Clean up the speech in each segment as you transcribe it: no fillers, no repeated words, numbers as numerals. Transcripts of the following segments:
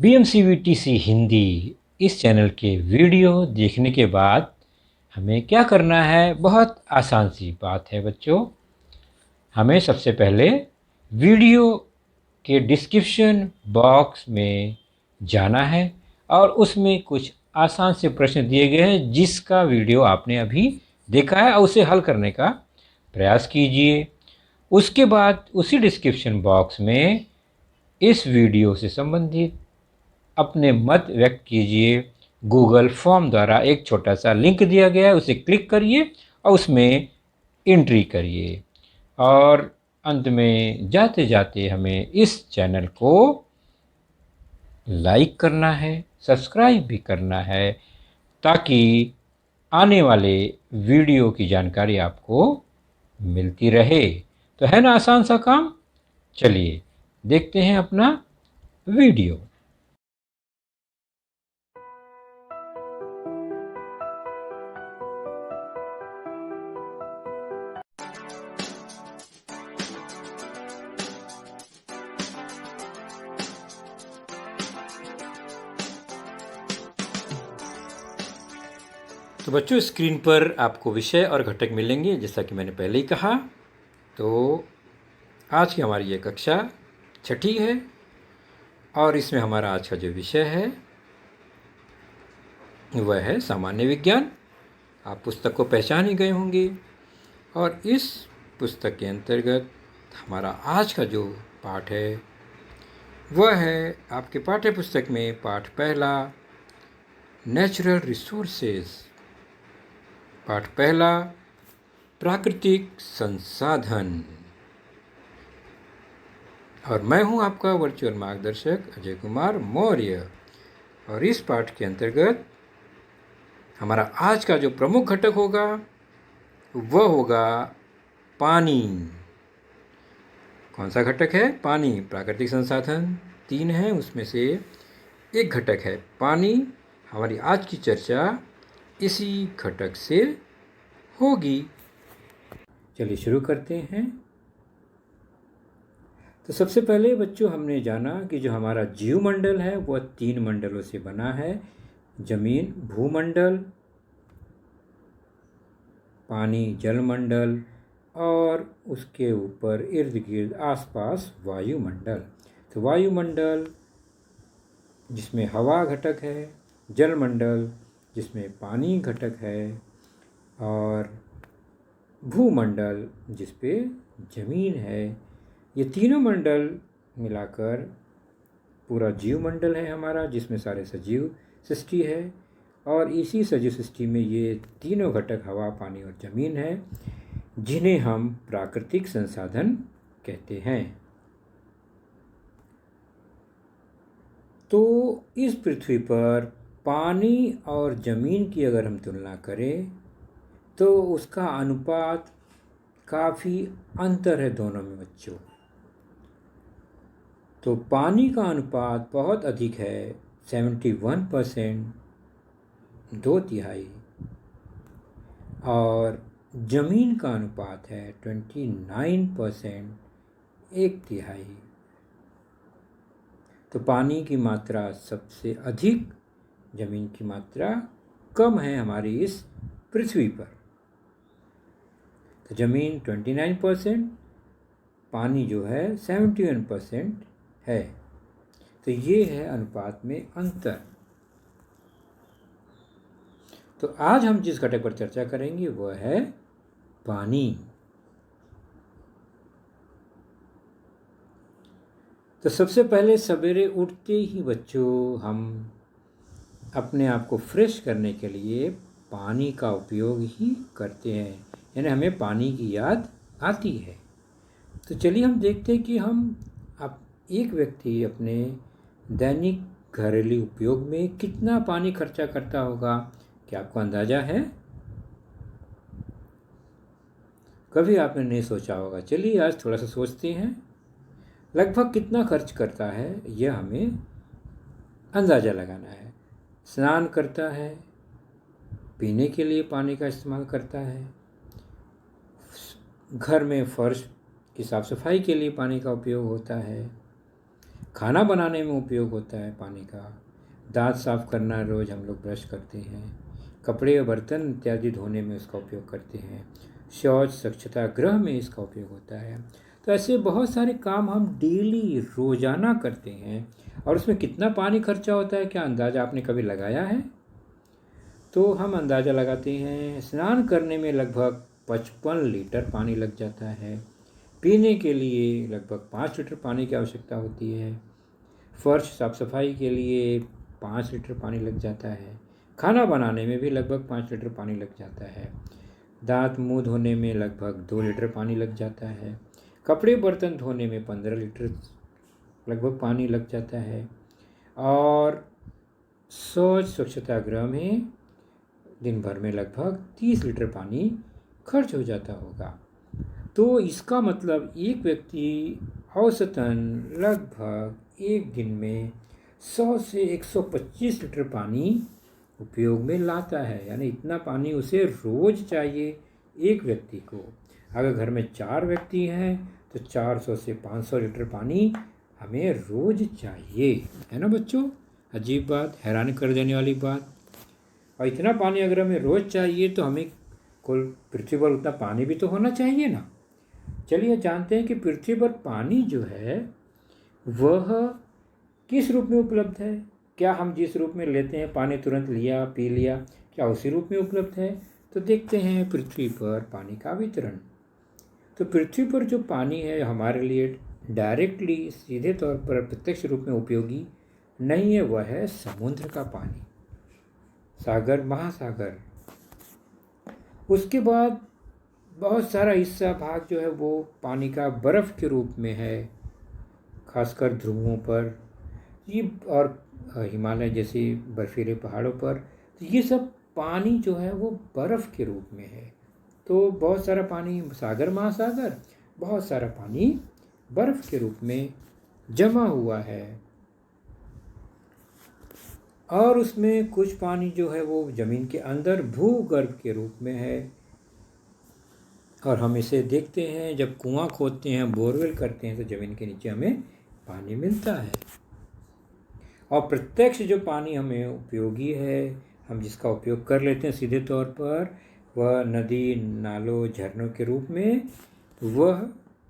BMCVTC Hindi इस channel के video देखने के बाद हमें क्या करना है? बहुत आसान सी बात है बच्चों। हमें सबसे पहले वीडियो के डिस्क्रिप्शन बॉक्स में जाना है और उसमें कुछ आसान से प्रश्न दिए गए हैं जिसका वीडियो आपने अभी देखा है और उसे हल करने का प्रयास कीजिए। उसके बाद उसी डिस्क्रिप्शन बॉक्स में इस वीडियो से संबंधित अपने मत व्यक्त कीजिए। गूगल फॉर्म द्वारा एक छोटा सा लिंक दिया गया है, उसे क्लिक करिए और उसमें एंट्री करिए। और अंत में जाते जाते हमें इस चैनल को लाइक करना है, सब्सक्राइब भी करना है ताकि आने वाले वीडियो की जानकारी आपको मिलती रहे। तो है ना आसान सा काम? चलिए देखते हैं अपना वीडियो। तो बच्चों, स्क्रीन पर आपको विषय और घटक मिलेंगे जैसा कि मैंने पहले ही कहा। तो आज की हमारी ये कक्षा छठी है और इसमें हमारा आज का जो विषय है वह है सामान्य विज्ञान। आप पुस्तक को पहचान ही गए होंगे और इस पुस्तक के अंतर्गत हमारा आज का जो पाठ है वह है आपके पाठ्य पुस्तक में पाठ पहला, नेचुरल रिसोर्सेज। पाठ पहला, प्राकृतिक संसाधन। और मैं हूं आपका वर्चुअल मार्गदर्शक अजय कुमार मौर्य। और इस पाठ के अंतर्गत हमारा आज का जो प्रमुख घटक होगा वह होगा पानी। कौन सा घटक है? पानी। प्राकृतिक संसाधन 3 हैं, उसमें से एक घटक है पानी। हमारी आज की चर्चा इसी घटक से होगी। चलिए शुरू करते हैं। तो सबसे पहले बच्चों हमने जाना कि जो हमारा जीवमंडल है वह 3 मंडलों से बना है। जमीन भूमंडल, पानी जलमंडल और उसके ऊपर इर्द गिर्द आसपास वायुमंडल। तो वायुमंडल जिसमें हवा घटक है, जलमंडल जिसमें पानी घटक है और भूमंडल जिस पे जमीन है। ये तीनों मंडल मिलाकर पूरा जीवमंडल है हमारा, जिसमें सारे सजीव सृष्टि है। और इसी सजीव सृष्टि में ये तीनों घटक हवा, पानी और जमीन है जिन्हें हम प्राकृतिक संसाधन कहते हैं। तो इस पृथ्वी पर पानी और जमीन की अगर हम तुलना करें तो उसका अनुपात काफ़ी अंतर है दोनों में बच्चों। तो पानी का अनुपात बहुत अधिक है, 71%, 2/3। और जमीन का अनुपात है 29%, 1/3। तो पानी की मात्रा सबसे अधिक, जमीन की मात्रा कम है हमारी इस पृथ्वी पर। तो जमीन 29%, पानी जो है 71% है। तो ये है अनुपात में अंतर। तो आज हम जिस घटक पर चर्चा करेंगे वह है पानी। तो सबसे पहले सवेरे उठते ही बच्चों हम अपने आप को फ्रेश करने के लिए पानी का उपयोग ही करते हैं, यानी हमें पानी की याद आती है। तो चलिए हम देखते हैं कि एक व्यक्ति अपने दैनिक घरेलू उपयोग में कितना पानी खर्चा करता होगा। क्या आपको अंदाजा है? कभी आपने नहीं सोचा होगा। चलिए आज थोड़ा सा सोचते हैं। लगभग कितना खर्च करता है यह हमें अंदाज़ा लगाना है। स्नान करता है, पीने के लिए पानी का इस्तेमाल करता है, घर में फर्श की साफ सफाई के लिए पानी का उपयोग होता है, खाना बनाने में उपयोग होता है पानी का। दांत साफ करना, रोज़ हम लोग ब्रश करते हैं। कपड़े और बर्तन इत्यादि धोने में उसका उपयोग करते हैं। शौच स्वच्छता गृह में इसका उपयोग होता है। तो ऐसे बहुत सारे काम हम डेली रोज़ाना करते हैं, और उसमें कितना पानी खर्चा होता है, क्या अंदाज़ा आपने कभी लगाया है? तो हम अंदाज़ा लगाते हैं, स्नान करने में लगभग 55 लीटर पानी लग जाता है। पीने के लिए लगभग 5 लीटर पानी की आवश्यकता होती है। फर्श साफ सफाई के लिए 5 लीटर पानी लग जाता है। खाना बनाने में भी लगभग 5 लीटर पानी लग जाता है। दांत मुंह धोने में लगभग 2 लीटर पानी लग जाता है। कपड़े बर्तन धोने में 15 लीटर लगभग पानी लग जाता है। और शौच स्वच्छता गृह में दिन भर में लगभग 30 लीटर पानी खर्च हो जाता होगा। तो इसका मतलब एक व्यक्ति औसतन लगभग एक दिन में 100 से 125 लीटर पानी उपयोग में लाता है। यानी इतना पानी उसे रोज़ चाहिए एक व्यक्ति को। अगर घर में 4 व्यक्ति हैं तो 400 से 500 लीटर पानी हमें रोज़ चाहिए, है ना बच्चों? अजीब बात, हैरान कर देने वाली बात। और इतना पानी अगर हमें रोज़ चाहिए तो हमें कुल पृथ्वी पर उतना पानी भी तो होना चाहिए ना। चलिए जानते हैं कि पृथ्वी पर पानी जो है वह किस रूप में उपलब्ध है। क्या हम जिस रूप में लेते हैं पानी, तुरंत लिया पी लिया, क्या उसी रूप में उपलब्ध है? तो देखते हैं पृथ्वी पर पानी का वितरण। तो पृथ्वी पर जो पानी है हमारे लिए डायरेक्टली, सीधे तौर पर प्रत्यक्ष रूप में उपयोगी नहीं है, वह है समुद्र का पानी, सागर, महासागर। उसके बाद बहुत सारा हिस्सा भाग जो है वो पानी का बर्फ़ के रूप में है, खासकर ध्रुवों पर ये और हिमालय जैसे बर्फीले पहाड़ों पर। तो ये सब पानी जो है वो बर्फ़ के रूप में है। तो बहुत सारा पानी सागर, महासागर, बहुत सारा पानी बर्फ़ के रूप में जमा हुआ है। और उसमें कुछ पानी जो है वो ज़मीन के अंदर भूगर्भ के रूप में है। और हम इसे देखते हैं जब कुआं खोदते हैं, बोरवेल करते हैं, तो ज़मीन के नीचे हमें पानी मिलता है। और प्रत्यक्ष जो पानी हमें उपयोगी है, हम जिसका उपयोग कर लेते हैं सीधे तौर पर, वह नदी, नालों, झरनों के रूप में, वह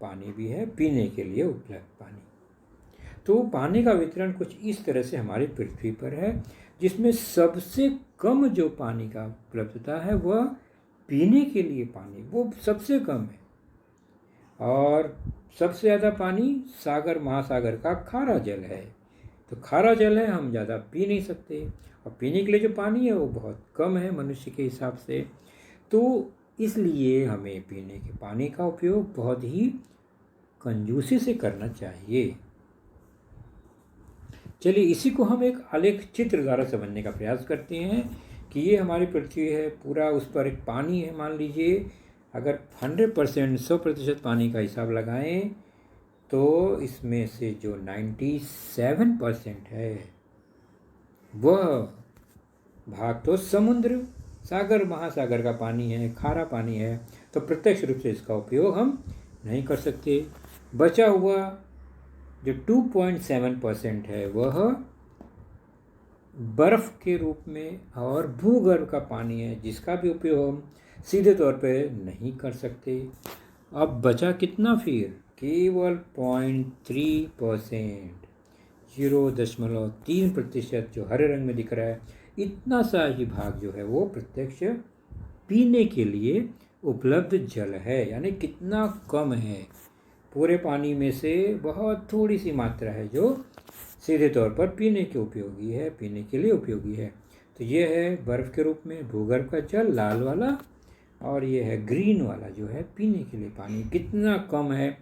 पानी भी है पीने के लिए उपलब्ध पानी। तो पानी का वितरण कुछ इस तरह से हमारी पृथ्वी पर है, जिसमें सबसे कम जो पानी का उपलब्धता है वह पीने के लिए पानी, वो सबसे कम है। और सबसे ज़्यादा पानी सागर, महासागर का खारा जल है। तो खारा जल है, हम ज़्यादा पी नहीं सकते, और पीने के लिए जो पानी है वो बहुत कम है मनुष्य के हिसाब से। तो इसलिए हमें पीने के पानी का उपयोग बहुत ही कंजूसी से करना चाहिए। चलिए इसी को हम एक आलेख चित्र द्वारा समझने का प्रयास करते हैं कि ये हमारी पृथ्वी है, पूरा उस पर एक पानी है। मान लीजिए अगर 100%, 100% पानी का हिसाब लगाएं तो इसमें से जो 97% है वह भाग तो समुद्र, सागर, महासागर का पानी है, खारा पानी है। तो प्रत्यक्ष रूप से इसका उपयोग हम नहीं कर सकते। बचा हुआ जो 2.7% है वह बर्फ़ के रूप में और भूगर्भ का पानी है, जिसका भी उपयोग हम सीधे तौर पे नहीं कर सकते। अब बचा कितना फिर? केवल 0.3%, 0.3% जो हरे रंग में दिख रहा है, इतना सा ही भाग जो है वो प्रत्यक्ष पीने के लिए उपलब्ध जल है। यानी कितना कम है, पूरे पानी में से बहुत थोड़ी सी मात्रा है जो सीधे तौर पर पीने के उपयोगी है, पीने के लिए उपयोगी है। तो ये है बर्फ़ के रूप में भूगर्भ का जल, लाल वाला, और ये है ग्रीन वाला जो है पीने के लिए पानी। कितना कम है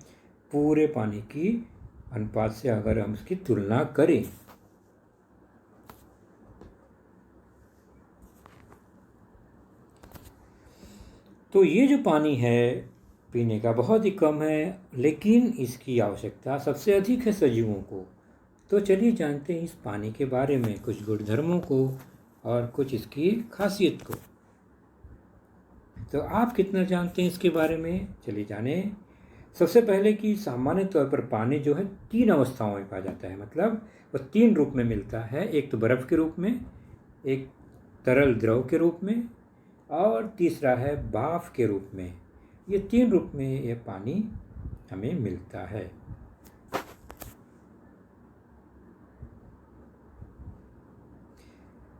पूरे पानी की अनुपात से अगर हम इसकी तुलना करें। तो ये जो पानी है पीने का बहुत ही कम है, लेकिन इसकी आवश्यकता सबसे अधिक है सजीवों को। तो चलिए जानते हैं इस पानी के बारे में, कुछ गुणधर्मों को और कुछ इसकी खासियत को। तो आप कितना जानते हैं इसके बारे में, चलिए जानें। सबसे पहले कि सामान्य तौर पर पानी जो है 3 अवस्थाओं में पाया जाता है, मतलब वह 3 रूप में मिलता है। एक तो बर्फ़ के रूप में, एक तरल द्रव के रूप में, और तीसरा है भाप के रूप में। ये 3 रूप में यह पानी हमें मिलता है।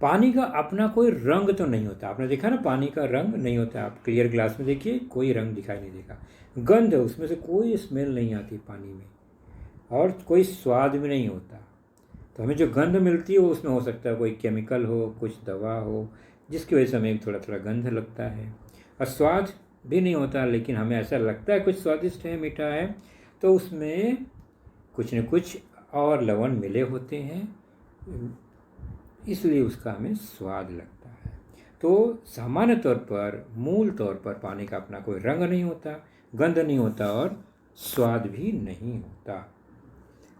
पानी का अपना कोई रंग तो नहीं होता। आपने देखा ना, पानी का रंग नहीं होता। आप क्लियर ग्लास में देखिए, कोई रंग दिखाई नहीं देगा। गंध, उसमें से कोई स्मेल नहीं आती पानी में, और कोई स्वाद भी नहीं होता। तो हमें जो गंध मिलती है वो उसमें हो सकता है कोई केमिकल हो, कुछ दवा हो, जिसकी वजह से हमें थोड़ा थोड़ा गंध लगता है। और स्वाद भी नहीं होता, लेकिन हमें ऐसा लगता है कुछ स्वादिष्ट है, मीठा है, तो उसमें कुछ न कुछ और लवण मिले होते हैं, इसलिए उसका हमें स्वाद लगता है। तो सामान्य तौर पर, मूल तौर पर पानी का अपना कोई रंग नहीं होता, गंध नहीं होता, और स्वाद भी नहीं होता।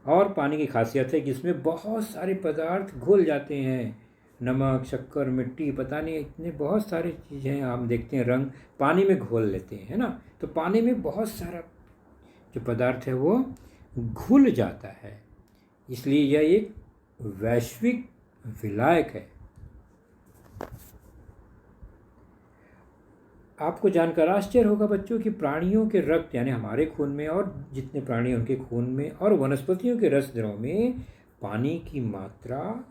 और पानी की खासियत है कि इसमें बहुत सारे पदार्थ घुल जाते हैं। नमक, शक्कर, मिट्टी, पता नहीं, इतने बहुत सारी चीज़ें हम देखते हैं, रंग पानी में घोल लेते हैं, है ना। तो पानी में बहुत सारा जो पदार्थ है वो घुल जाता है, इसलिए यह एक वैश्विक विलायक है। आपको जानकर आश्चर्य होगा बच्चों कि प्राणियों के रक्त, यानी हमारे खून में, और जितने प्राणी उनके खून में, और वनस्पतियों के रस द्रव में पानी की मात्रा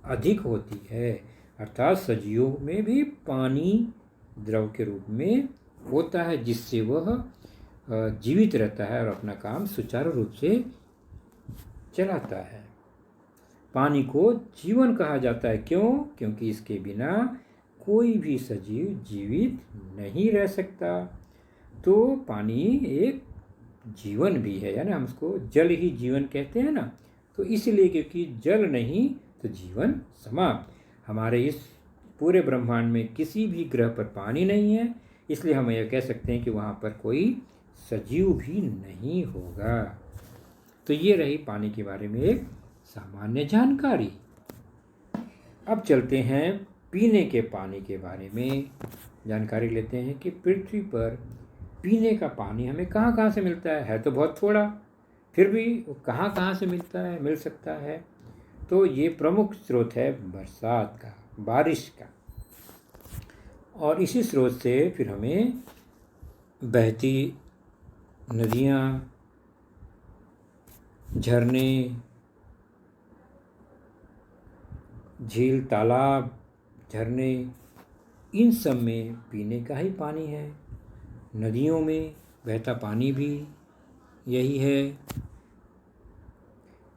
अधिक होती है। अर्थात सजीवों में भी पानी द्रव के रूप में होता है, जिससे वह जीवित रहता है और अपना काम सुचारू रूप से चलाता है। पानी को जीवन कहा जाता है। क्यों? क्योंकि इसके बिना कोई भी सजीव जीवित नहीं रह सकता। तो पानी एक जीवन भी है, यानी हम उसको जल ही जीवन कहते हैं ना। तो इसलिए क्योंकि जल नहीं तो जीवन समाप्त। हमारे इस पूरे ब्रह्मांड में किसी भी ग्रह पर पानी नहीं है, इसलिए हम यह कह सकते हैं कि वहाँ पर कोई सजीव भी नहीं होगा। तो ये रही पानी के बारे में एक सामान्य जानकारी। अब चलते हैं पीने के पानी के बारे में जानकारी लेते हैं कि पृथ्वी पर पीने का पानी हमें कहाँ कहाँ से मिलता है तो बहुत थोड़ा, फिर भी वो कहाँ कहाँ से मिल सकता है। तो ये प्रमुख स्रोत है बरसात का, बारिश का, और इसी स्रोत से फिर हमें बहती नदियाँ, झरने, झील, तालाब, झरने, इन सब में पीने का ही पानी है। नदियों में बहता पानी भी यही है।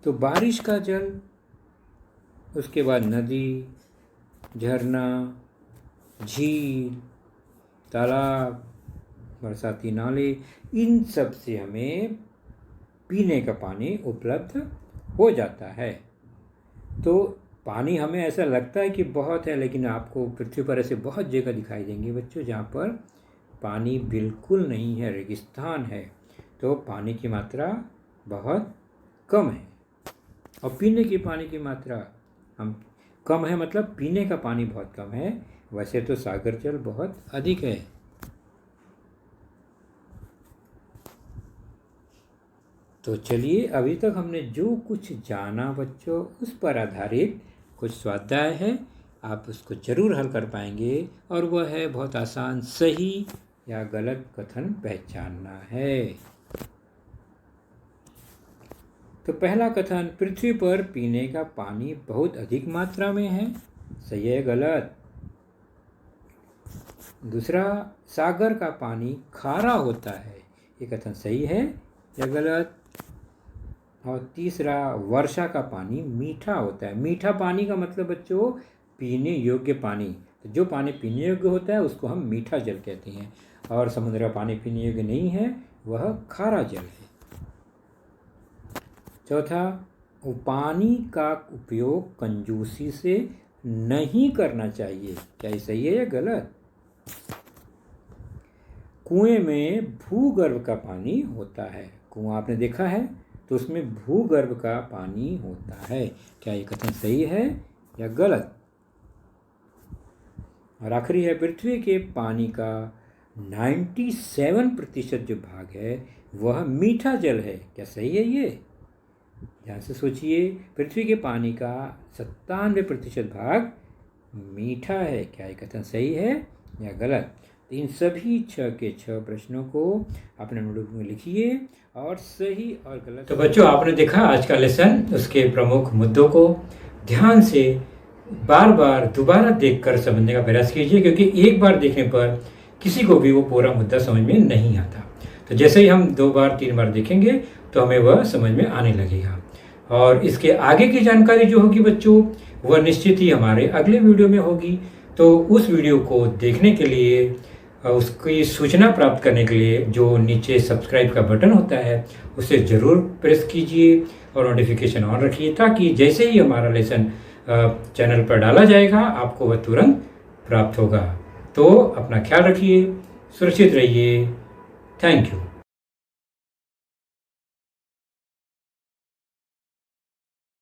तो बारिश का जल, उसके बाद नदी, झरना, झील, तालाब, बरसाती नाले, इन सब से हमें पीने का पानी उपलब्ध हो जाता है। तो पानी हमें ऐसा लगता है कि बहुत है, लेकिन आपको पृथ्वी पर ऐसे बहुत जगह दिखाई देंगे बच्चों जहाँ पर पानी बिल्कुल नहीं है, रेगिस्तान है। तो पानी की मात्रा बहुत कम है, और पीने की पानी की मात्रा हम कम है, मतलब पीने का पानी बहुत कम है। वैसे तो सागर जल बहुत अधिक है। तो चलिए, अभी तक हमने जो कुछ जाना बच्चों, उस पर आधारित कुछ स्वाध्याय है, आप उसको जरूर हल कर पाएंगे। और वह है बहुत आसान, सही या गलत कथन पहचानना है। तो पहला कथन, पृथ्वी पर पीने का पानी बहुत अधिक मात्रा में है, सही है गलत? दूसरा, सागर का पानी खारा होता है, ये कथन सही है या गलत? और तीसरा, वर्षा का पानी मीठा होता है। मीठा पानी का मतलब बच्चों पीने योग्य पानी। तो जो पानी पीने योग्य होता है उसको हम मीठा जल कहते हैं, और समुद्र का पानी पीने योग्य नहीं है, वह खारा जल है। चौथा, पानी का उपयोग कंजूसी से नहीं करना चाहिए, क्या ये सही है या गलत? कुएं में भूगर्भ का पानी होता है, कुआं आपने देखा है, तो उसमें भूगर्भ का पानी होता है, क्या ये कथन सही है या गलत? और आखिरी है, पृथ्वी के पानी का 97% जो भाग है वह मीठा जल है। क्या सही है ये? ध्यान से सोचिए, पृथ्वी के पानी का 97% भाग मीठा है। क्या ये कथन सही है या गलत? तो इन सभी 6 के 6 प्रश्नों को अपने नोटबुक में लिखिए और सही और गलत। तो बच्चों, आपने देखा आज का लेसन, उसके प्रमुख मुद्दों को ध्यान से बार बार दोबारा देखकर समझने का प्रयास कीजिए, क्योंकि एक बार देखने पर किसी को भी वो पूरा मुद्दा समझ में नहीं आता। तो जैसे ही हम 2 बार 3 बार देखेंगे तो हमें वह समझ में आने लगेगा। और इसके आगे की जानकारी जो होगी बच्चों, वह निश्चित ही हमारे अगले वीडियो में होगी। तो उस वीडियो को देखने के लिए, उसकी सूचना प्राप्त करने के लिए जो नीचे सब्सक्राइब का बटन होता है उसे ज़रूर प्रेस कीजिए और नोटिफिकेशन ऑन रखिए, ताकि जैसे ही हमारा लेसन चैनल पर डाला जाएगा आपको वह तुरंत प्राप्त होगा। तो अपना ख्याल रखिए, सुरक्षित रहिए। Thank you.